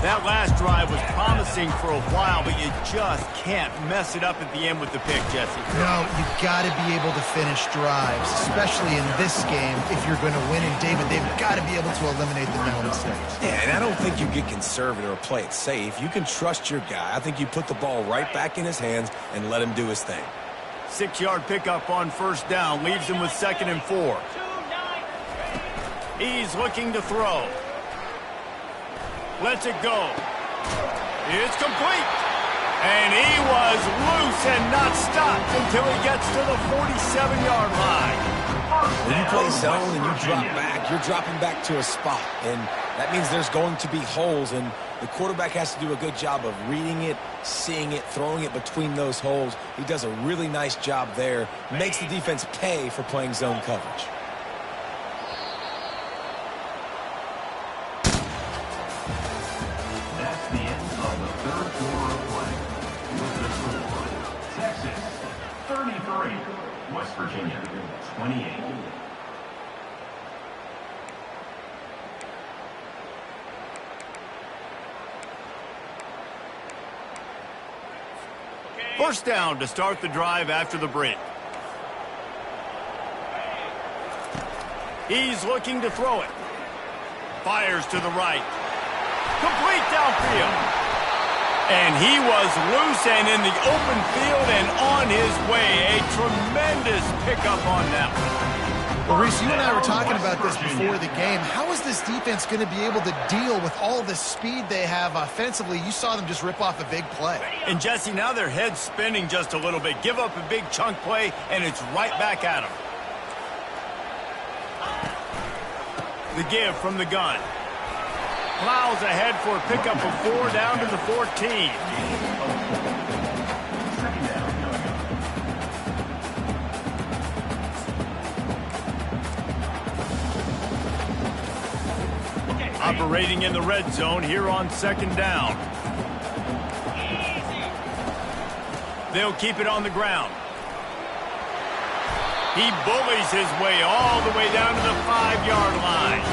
That last drive was promising for a while, but you just can't mess it up at the end with the pick, Jesse. No, you got to be able to finish drives, especially in this game if you're going to win. And David, they've got to be able to eliminate the mental mistakes. Yeah, and I don't think you get conservative or play it safe. You can trust your guy. I think you put the ball right back in his hands and let him do his thing. 6-yard pickup on first down leaves him with 2nd and 4. He's looking to throw. Lets it go. It's complete. And he was loose and not stopped until he gets to the 47-yard line. When you play zone and you drop back, you're dropping back to a spot. And that means there's going to be holes, and the quarterback has to do a good job of reading it, seeing it, throwing it between those holes. He does a really nice job there. Makes the defense pay for playing zone coverage. That's the end of the third quarter of play. With the score, Texas 33, West Virginia 28. First down to start the drive after the break. He's looking to throw it. Fires to the right. Complete downfield. And he was loose and in the open field and on his way. A tremendous pickup on that one. Well, Reese, you and I were talking about this before the game. How is this defense going to be able to deal with all the speed they have offensively? You saw them just rip off a big play. And, Jesse, now their head's spinning just a little bit. Give up a big chunk play, and it's right back at them. The give from the gun. Plows ahead for a pickup of 4 down to the 14. Operating in the red zone here on 2nd down. They'll keep it on the ground. He bullies his way all the way down to the 5-yard line.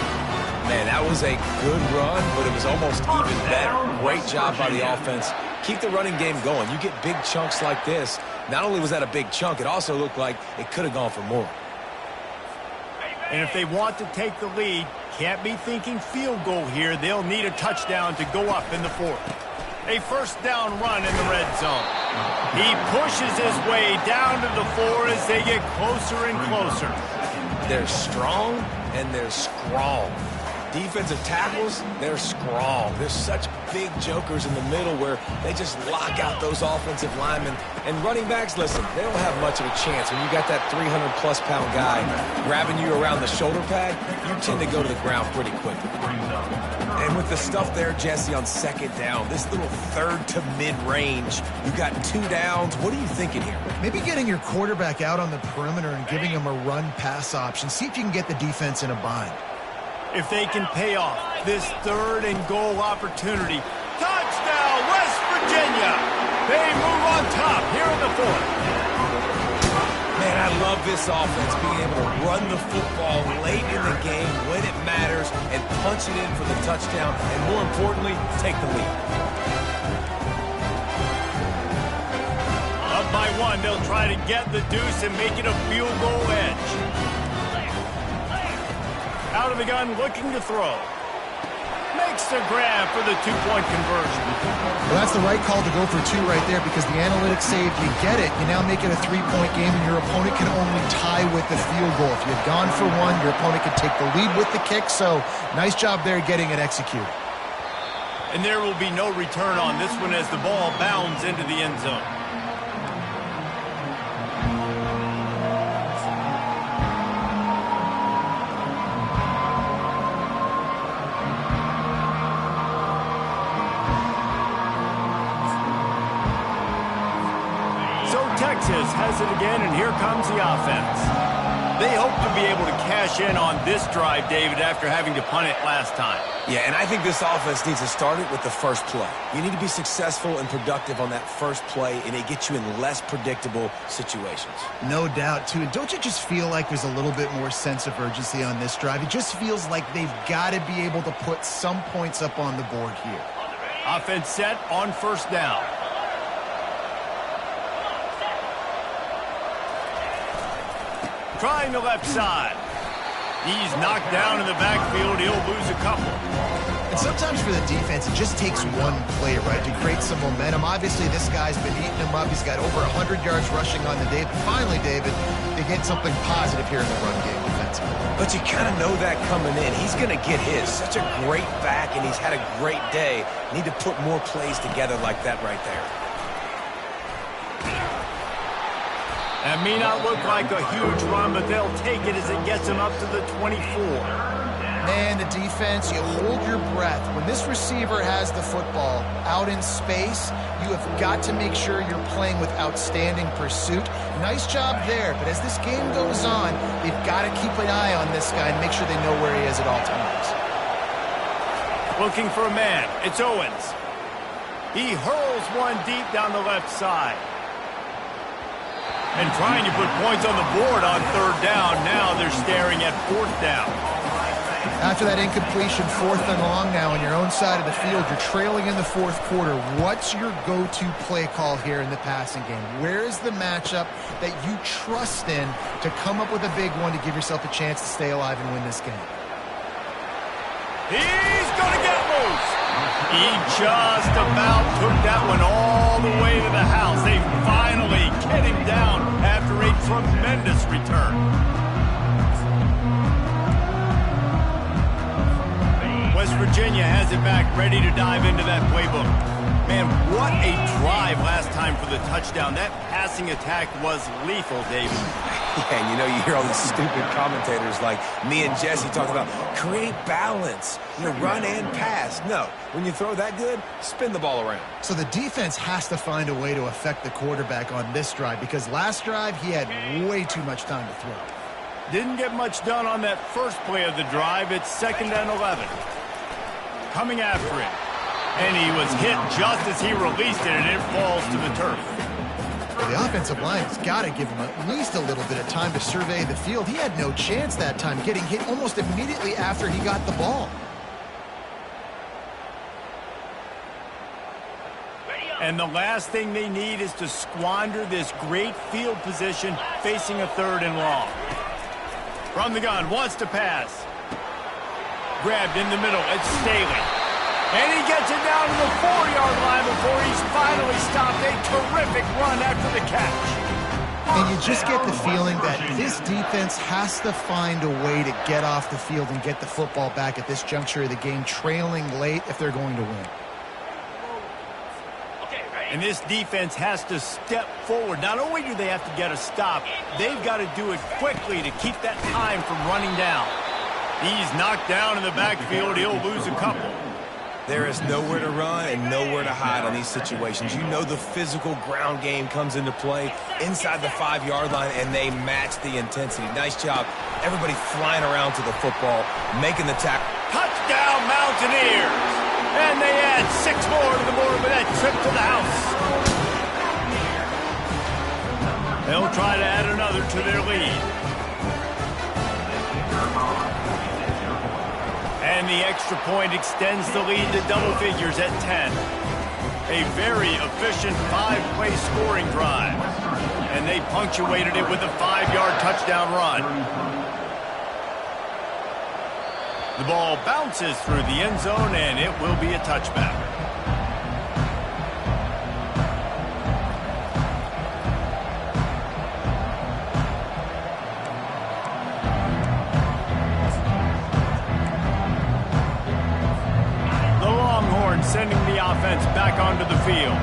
Man, that was a good run, but it was almost even better. Great job by the offense. Keep the running game going. You get big chunks like this. Not only was that a big chunk, it also looked like it could have gone for more. And if they want to take the lead, can't be thinking field goal here. They'll need a touchdown to go up in the 4th. A first down run in the red zone. He pushes his way down to the 4 as they get closer and closer. They're strong and they're strong. Defensive tackles, they're strong. There's such big jokers in the middle where they just lock out those offensive linemen. And running backs, listen, they don't have much of a chance. When you got that 300-plus pound guy grabbing you around the shoulder pad, you tend to go to the ground pretty quickly. And with the stuff there, Jesse, on 2nd down, this little 3rd to mid-range, you got 2 downs. What are you thinking here? Maybe getting your quarterback out on the perimeter and giving him a run-pass option. See if you can get the defense in a bind. If they can pay off this 3rd and goal opportunity. Touchdown, West Virginia! They move on top here in the 4th. Man, I love this offense, being able to run the football late in the game when it matters and punch it in for the touchdown, and more importantly, take the lead. Up by 1, they'll try to get the deuce and make it a field goal edge. Out of the gun, looking to throw. Makes the grab for the 2-point conversion. Well, that's the right call to go for 2 right there because the analytics say if you get it, you now make it a 3-point game and your opponent can only tie with the field goal. If you had gone for 1, your opponent could take the lead with the kick. So nice job there getting it executed. And there will be no return on this one as the ball bounds into the end zone. Texas has it again, and here comes the offense. They hope to be able to cash in on this drive, David, after having to punt it last time. Yeah, and I think this offense needs to start it with the first play. You need to be successful and productive on that first play, and it gets you in less predictable situations. No doubt, too. And don't you just feel like there's a little bit more sense of urgency on this drive? It just feels like they've got to be able to put some points up on the board here. Offense set on first down. Trying the left side. He's knocked down in the backfield. He'll lose a couple. And sometimes for the defense, it just takes one play, right, to create some momentum. Obviously, this guy's been eating him up. He's got over 100 yards rushing on the day. But finally, David, they get something positive here in the run game defensively. But you kind of know that coming in. He's going to get his. Such a great back, and he's had a great day. Need to put more plays together like that right there. That may not look like a huge run, but they'll take it as it gets them up to the 24. Man, the defense, you hold your breath. When this receiver has the football out in space, you have got to make sure you're playing with outstanding pursuit. Nice job there, but as this game goes on, they've got to keep an eye on this guy and make sure they know where he is at all times. Looking for a man. It's Owens. He hurls one deep down the left side. And trying to put points on the board on third down. Now they're staring at fourth down. After that incompletion, 4th and long now on your own side of the field, you're trailing in the fourth quarter. What's your go-to play call here in the passing game? Where is the matchup that you trust in to come up with a big one to give yourself a chance to stay alive and win this game? He's going to get loose. He just about took that one all the way to the house. They finally get him down after a tremendous return. West Virginia has it back, ready to dive into that playbook. Man, what a drive last time for the touchdown. That passing attack was lethal, David. Yeah, and you know, you hear all these stupid commentators like me and Jesse talk about create balance, run and pass. No, when you throw that good, spin the ball around. So the defense has to find a way to affect the quarterback on this drive because last drive he had way too much time to throw. Didn't get much done on that first play of the drive. It's 2nd and 11. Coming after him. And he was hit just as he released it, and it falls to the turf. Well, the offensive line has got to give him at least a little bit of time to survey the field. He had no chance that time, getting hit almost immediately after he got the ball. And the last thing they need is to squander this great field position facing a 3rd and long. From the gun, wants to pass. Grabbed in the middle, it's Staley. And he gets it down to the 4-yard line before he's finally stopped. A terrific run after the catch. And you just get the feeling that this defense has to find a way to get off the field and get the football back at this juncture of the game, trailing late if they're going to win. And this defense has to step forward. Not only do they have to get a stop, they've got to do it quickly to keep that time from running down. He's knocked down in the backfield. He'll lose a couple. There is nowhere to run and nowhere to hide on these situations. You know the physical ground game comes into play inside the 5-yard line, and they match the intensity. Nice job. Everybody flying around to the football, making the tackle. Touchdown, Mountaineers! And they add 6 more to the board with that trip to the house. They'll try to add another to their lead. And the extra point extends the lead to double figures at 10. A very efficient 5-play scoring drive. And they punctuated it with a 5-yard touchdown run. The ball bounces through the end zone, and it will be a touchback. Sending the offense back onto the field.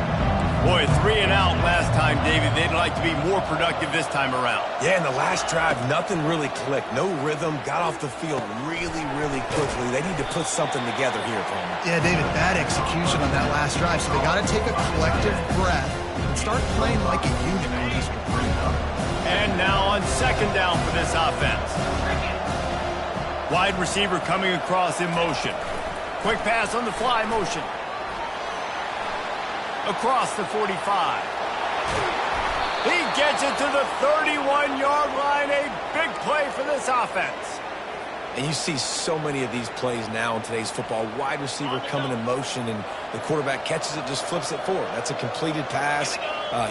Boy, 3 and out last time, David. They'd like to be more productive this time around. Yeah, in the last drive, nothing really clicked. No rhythm, got off the field really, really quickly. They need to put something together here, Palmer. Yeah, David, bad execution on that last drive, so they got to take a collective breath and start playing like a unit on this one. And now on 2nd down for this offense. Wide receiver coming across in motion. Quick pass on the fly motion. Across the 45. He gets it to the 31-yard line. A big play for this offense. And you see so many of these plays now in today's football. Wide receiver coming in motion, and the quarterback catches it, just flips it forward. That's a completed pass.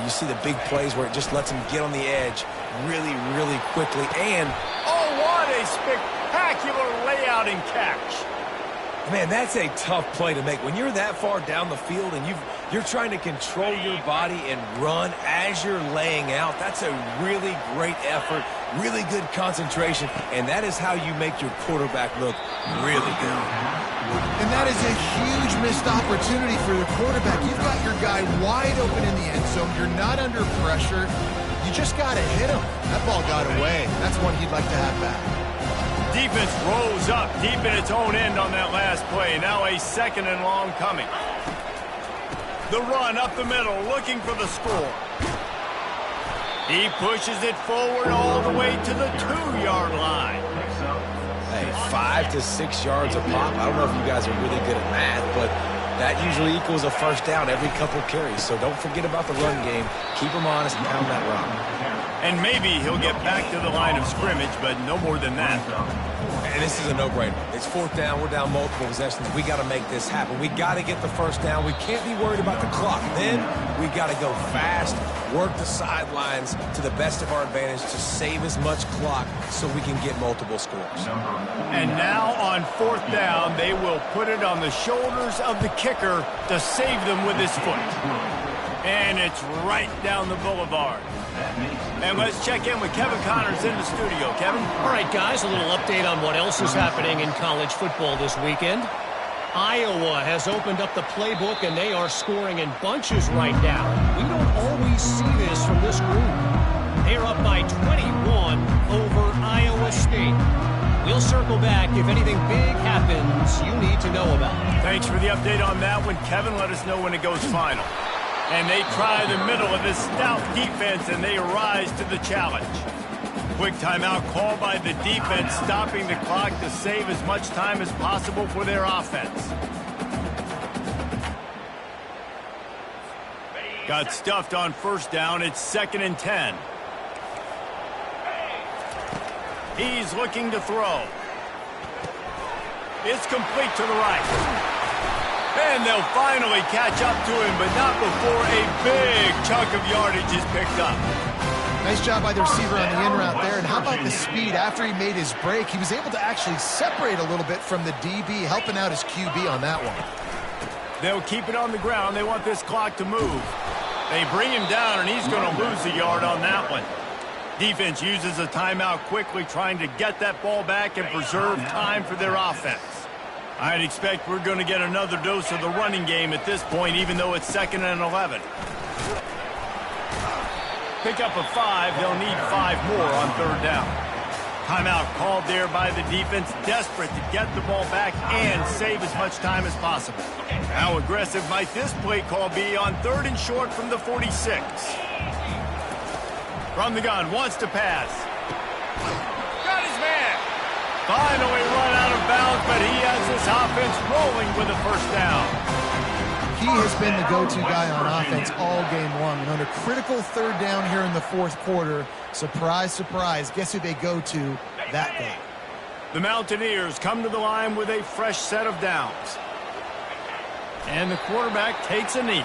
You see the big plays where it just lets him get on the edge really, really quickly. And, oh, what a spectacular layout and catch. Man, that's a tough play to make. When you're that far down the field and you're trying to control your body and run as you're laying out, that's a really great effort, really good concentration, and that is how you make your quarterback look really good. And that is a huge missed opportunity for the quarterback. You've got your guy wide open in the end zone. You're not under pressure. You just got to hit him. That ball got away. That's one he'd like to have back. Defense rolls up deep in its own end on that last play. Now a 2nd and long coming. The run up the middle, looking for the score. He pushes it forward all the way to the 2-yard line. Hey, 5 to 6 yards a pop. I don't know if you guys are really good at math, but that usually equals a first down every couple carries. So don't forget about the run game. Keep them honest and pound that rock. And maybe he'll get back to the line of scrimmage, but no more than that. And this is a no-brainer. It's 4th down. We're down multiple possessions. We got to make this happen. We got to get the first down. We can't be worried about the clock. Then we got to go fast, work the sidelines to the best of our advantage to save as much clock so we can get multiple scores. And now on 4th down, they will put it on the shoulders of the kicker to save them with his foot. And it's right down the boulevard. And let's check in with Kevin Connors in the studio. Kevin? All right, guys, a little update on what else is happening in college football this weekend. Iowa has opened up the playbook, and they are scoring in bunches right now. We don't always see this from this group. They're up by 21 over Iowa State. We'll circle back if anything big happens you need to know about. Thanks for the update on that one, Kevin. Let us know when it goes final. And they try the middle of this stout defense, and they rise to the challenge. Quick timeout call by the defense, stopping the clock to save as much time as possible for their offense. Got stuffed on 1st down. It's 2nd and 10. He's looking to throw. It's complete to the right. And they'll finally catch up to him, but not before a big chunk of yardage is picked up. Nice job by the receiver on the in route there. And how about the speed after he made his break? He was able to actually separate a little bit from the DB, helping out his QB on that one. They'll keep it on the ground. They want this clock to move. They bring him down, and he's going to lose a yard on that one. Defense uses a timeout quickly, trying to get that ball back and preserve time for their offense. I'd expect we're going to get another dose of the running game at this point, even though it's 2nd and 11. Pick up a 5. They'll need 5 more on 3rd down. Timeout called there by the defense, desperate to get the ball back and save as much time as possible. How aggressive might this play call be on 3rd and short from the 46? From the gun, wants to pass. Got his man. Finally run out of bounds, but he has this offense rolling with a 1st down. He has been the go-to guy on offense all game long. And on a critical 3rd down here in the 4th quarter, surprise, surprise, guess who they go to? That guy. The Mountaineers come to the line with a fresh set of downs. And the quarterback takes a knee.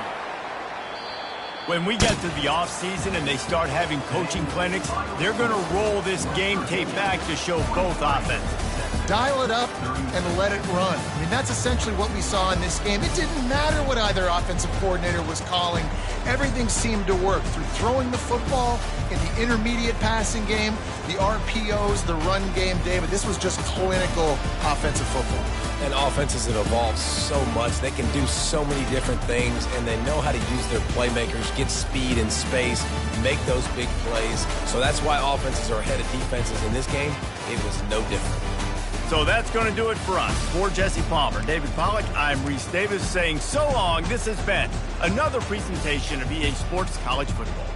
When we get to the offseason and they start having coaching clinics, they're going to roll this game tape back to show both offenses. Dial it up and let it run. I mean, that's essentially what we saw in this game. It didn't matter what either offensive coordinator was calling. Everything seemed to work through throwing the football in the intermediate passing game, the RPOs, the run game, David. This was just clinical offensive football. And offenses that evolve so much. They can do so many different things, and they know how to use their playmakers, get speed and space, make those big plays. So that's why offenses are ahead of defenses in this game. It was no different. So that's going to do it for us. For Jesse Palmer, David Pollack, I'm Reese Davis saying so long. This has been another presentation of EA Sports College Football.